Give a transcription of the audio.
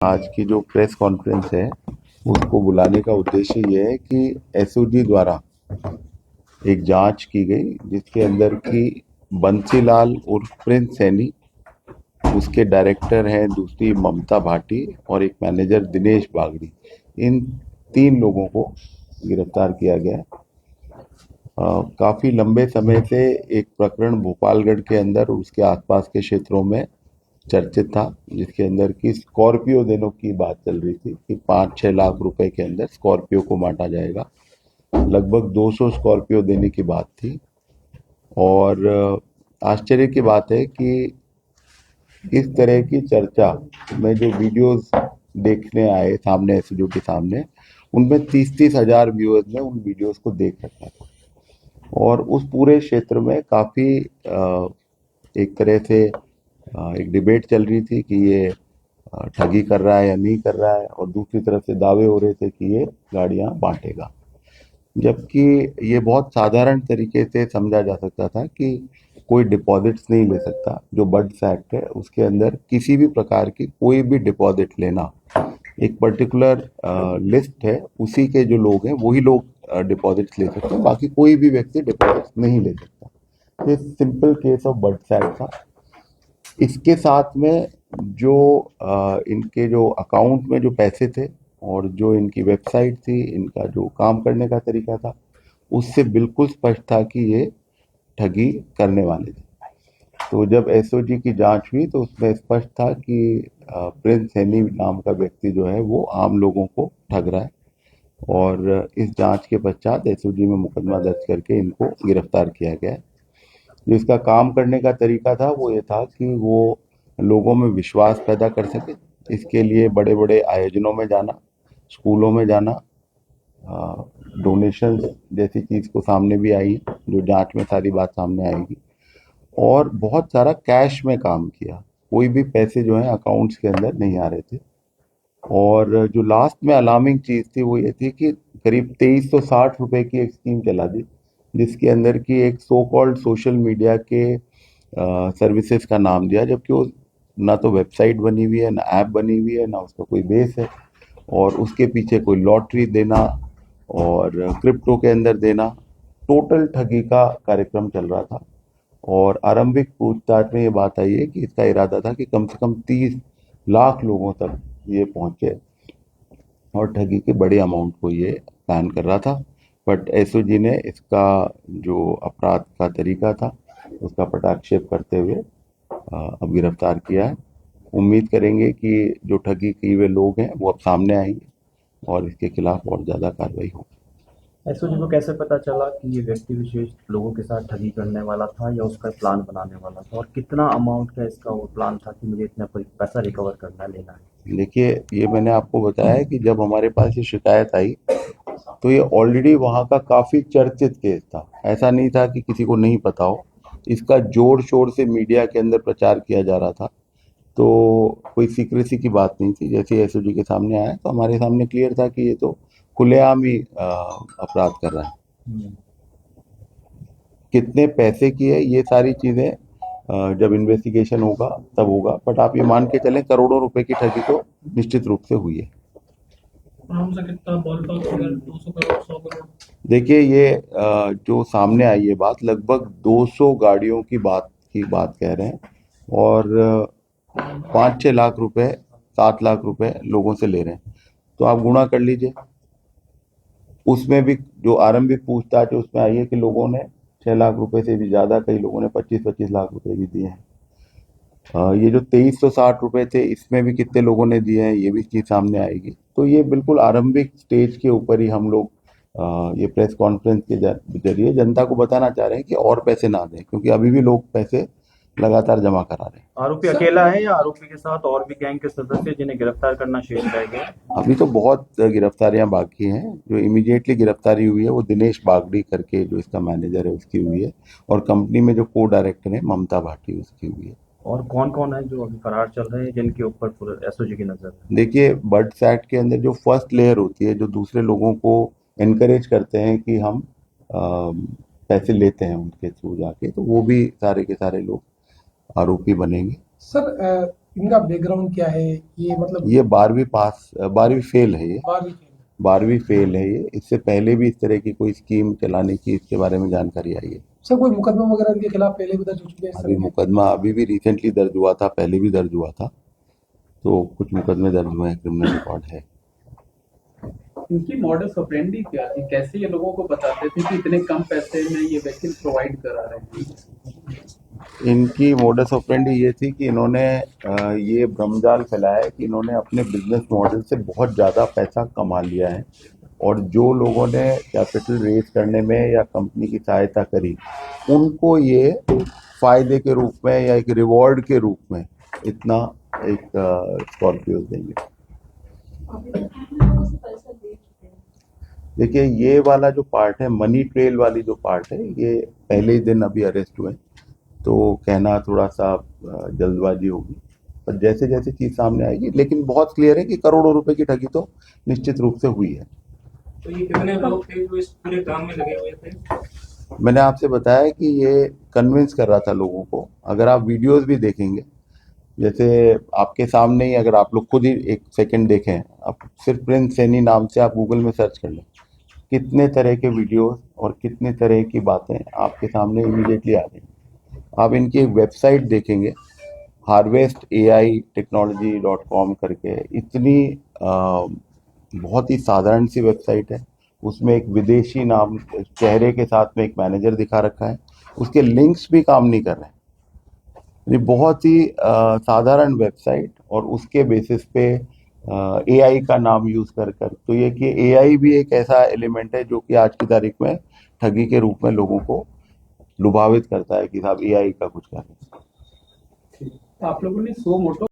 आज की जो प्रेस कॉन्फ्रेंस है उसको बुलाने का उद्देश्य ये है कि एसओजी द्वारा एक जांच की गई जिसके अंदर की बंसीलाल उर्फ प्रिंस सैनी, उसके डायरेक्टर हैं दूसरी ममता भाटी और एक मैनेजर दिनेश बागड़ी, इन 3 लोगों को गिरफ्तार किया गया है। काफी लंबे समय से एक प्रकरण भोपालगढ़ के अंदर और उसके आसपास के क्षेत्रों में चर्चित था, जिसके अंदर की स्कॉर्पियो देने की बात चल रही थी कि 5-6 लाख रुपए के अंदर स्कॉर्पियो को बांटा जाएगा। लगभग 200 स्कॉर्पियो देने की बात थी। और आश्चर्य की बात है कि इस तरह की चर्चा में जो वीडियोस देखने आए सामने एसओजी के सामने, उनमें 30-30 हजार व्यूअर्स ने उन वीडियोस को देख रखा था। और उस पूरे क्षेत्र में काफी एक तरह से एक डिबेट चल रही थी कि ये ठगी कर रहा है या नहीं कर रहा है, और दूसरी तरफ से दावे हो रहे थे कि ये गाड़ियां बांटेगा। जबकि ये बहुत साधारण तरीके से समझा जा सकता था कि कोई डिपॉजिट्स नहीं ले सकता। जो बड्स एक्ट है उसके अंदर किसी भी प्रकार की कोई भी डिपॉजिट लेना, एक पर्टिकुलर लिस्ट है, उसी के जो लोग हैं वही लोग डिपॉजिट्स ले सकते हैं, बाकी कोई भी व्यक्ति डिपॉजिट्स नहीं ले सकता। ये simple case of buds act था। इसके साथ में जो इनके जो अकाउंट में जो पैसे थे और जो इनकी वेबसाइट थी, इनका जो काम करने का तरीका था, उससे बिल्कुल स्पष्ट था कि ये ठगी करने वाले थे। तो जब एसओजी की जांच हुई तो उसमें स्पष्ट था कि प्रिंस सैनी नाम का व्यक्ति जो है वो आम लोगों को ठग रहा है। और इस जांच के पश्चात एसओजी में मुकदमा दर्ज करके इनको गिरफ्तार किया गया है। जो इसका काम करने का तरीका था वो ये था कि वो लोगों में विश्वास पैदा कर सके। इसके लिए बड़े बड़े आयोजनों में जाना, स्कूलों में जाना, डोनेशन जैसी चीज को सामने भी आई, जो जांच में सारी बात सामने आएगी। और बहुत सारा कैश में काम किया, कोई भी पैसे जो है अकाउंट्स के अंदर नहीं आ रहे थे। और जो लास्ट में अलार्मिंग चीज थी वो ये थी कि करीब 2360 रुपए की एक स्कीम चला दी, जिसके अंदर की एक सो कॉल्ड सोशल मीडिया के सर्विसेज का नाम दिया, जबकि वो ना तो वेबसाइट बनी हुई है, ना ऐप बनी हुई है, ना उसका कोई बेस है। और उसके पीछे कोई लॉटरी देना और क्रिप्टो के अंदर देना, टोटल ठगी का कार्यक्रम चल रहा था। और आरंभिक पूछताछ में ये बात आई है कि इसका इरादा था कि कम से कम 30 लाख लोगों तक ये पहुंचे और ठगी के बड़े अमाउंट को ये प्लान कर रहा था। बट एसओजी ने इसका जो अपराध का तरीका था उसका पटाक्षेप करते हुए अब गिरफ्तार किया है। उम्मीद करेंगे कि जो ठगी किए हुए लोग हैं वो अब सामने आएंगे और इसके खिलाफ और ज़्यादा कार्रवाई होगी। एसओजी को कैसे पता चला कि ये व्यक्ति विशेष लोगों के साथ ठगी करने वाला था या उसका प्लान बनाने वाला था, और कितना अमाउंट का इसका वो प्लान था कि मुझे इतना पैसा रिकवर करना लेना है? देखिए, ये मैंने आपको बताया है कि जब हमारे पास ये शिकायत आई तो ये ऑलरेडी वहाँ का काफी चर्चित केस था। ऐसा नहीं था कि किसी को नहीं पता हो। इसका जोर शोर से मीडिया के अंदर प्रचार किया जा रहा था, तो कोई सीक्रेसी की बात नहीं थी। जैसे एसओजी के सामने आया तो हमारे सामने क्लियर था कि ये तो खुलेआम ही अपराध कर रहा है। कितने पैसे की है ये सारी चीजें जब इन्वेस्टिगेशन होगा तब होगा, बट आप ये मान के चलें करोड़ों रुपए की ठगी तो निश्चित रूप से हुई है। कितना बॉलपार्क फिगर, 200 करोड़, 100 करोड़? देखिए, ये जो सामने आई है बात, लगभग 200 गाड़ियों की बात कह रहे हैं। और 5-6 लाख रुपए, 7 लाख रुपए लोगों से ले रहे हैं, तो आप गुणा कर लीजिए। उसमें भी जो आरंभिक पूछताछ है उसमें आई है कि लोगों ने 6 लाख रुपए से भी ज्यादा, कई लोगों ने 25-25 लाख रुपए भी दिए हैं। ये जो 2360 रुपए थे इसमें भी कितने लोगों ने दिए हैं ये भी चीज सामने आएगी। तो ये बिल्कुल आरंभिक स्टेज के ऊपर ही हम लोग ये प्रेस कॉन्फ्रेंस के जरिए जनता को बताना चाह रहे हैं कि और पैसे ना दें, क्योंकि अभी भी लोग पैसे लगातार जमा करा रहे हैं। आरोपी अकेला है या आरोपी के साथ और भी गैंग के सदस्य जिन्हें गिरफ्तार करना शेष रह गया? अभी तो बहुत गिरफ्तारियां बाकी हैं। जो इमीडिएटली गिरफ्तारी हुई है वो दिनेश बागड़ी करके जो इसका मैनेजर है उसकी हुई है, और कंपनी में जो को डायरेक्टर है ममता भाटी उसकी हुई है। और कौन कौन है जो अभी फरार चल रहे हैं जिनके ऊपर पूरे एसओजी की नजर है? देखिए, बर्ड्स एक्ट के अंदर जो फर्स्ट लेयर होती है, जो दूसरे लोगों को एनकरेज करते हैं कि हम पैसे लेते हैं उनके थ्रू जाके, तो वो भी सारे के सारे लोग आरोपी बनेंगे। सर इनका बैकग्राउंड क्या है, ये मतलब ये 12वीं फेल है। ये 12वीं फेल? 12वीं फेल है। ये इससे पहले भी इस तरह की कोई स्कीम चलाने की इसके बारे में जानकारी आई है। सर कोई मुकदमा वगैरह इनके खिलाफ पहले भी दर्ज हो चुके हैं इस अभी तरह के? मुकदमा अभी भी रिसेंटली दर्ज हुआ था, पहले भी दर्ज हुआ था, तो कुछ मुकदमे दर्ज हुए हैं, क्रिमिनल रिकॉर्ड है। इनकी मॉडस ऑपरेंडी क्या थी, कैसे ये लोगों को बताते थे कि इतने कम पैसे में ये वैक्सीन प्रोवाइड करा रहे हैं? इनकी मोडस ऑपरेंडी ये थी कि इन्होंने ये भ्रमजाल फैलाया है कि इन्होंने अपने बिजनेस मॉडल से बहुत ज़्यादा पैसा कमा लिया है, और जो लोगों ने कैपिटल रेज करने में या कंपनी की सहायता करी, उनको ये फायदे के रूप में या एक रिवॉर्ड के रूप में इतना एक स्कॉर्पियो देंगे। देखिए, ये वाला जो पार्ट है, मनी ट्रेल वाली जो पार्ट है, ये पहले ही दिन अभी अरेस्ट हुए, तो कहना थोड़ा सा जल्दबाजी होगी, पर जैसे जैसे चीज सामने आएगी। लेकिन बहुत क्लियर है कि करोड़ों रुपए की ठगी तो निश्चित रूप से हुई है। तो ये कितने लोग थे जो इस पूरे काम में लगे हुए थे? मैंने आपसे बताया कि ये कन्विंस कर रहा था लोगों को। अगर आप वीडियोस भी देखेंगे, जैसे आपके सामने ही, अगर आप लोग खुद ही एक सेकंड देखें, आप सिर्फ प्रिंस सैनी नाम से आप गूगल में सर्च कर लें, कितने तरह के वीडियोस और कितने तरह की बातें आपके सामने इमीडिएटली आ रही हैं। आप इनकी एक वेबसाइट देखेंगे, harvestAItechnology.com करके, इतनी बहुत ही साधारण सी वेबसाइट है। उसमें एक विदेशी नाम चेहरे के साथ में एक मैनेजर दिखा रखा है, उसके लिंक्स भी काम नहीं कर रहे हैं। ये बहुत ही साधारण वेबसाइट, और उसके बेसिस पे एआई का नाम यूज कर तो ये कि एआई भी एक ऐसा एलिमेंट है जो कि आज की तारीख में ठगी के रूप में लोगों को लुभावित करता है कि साहब एआई का कुछ करें। आप लोगों ने सो मोटो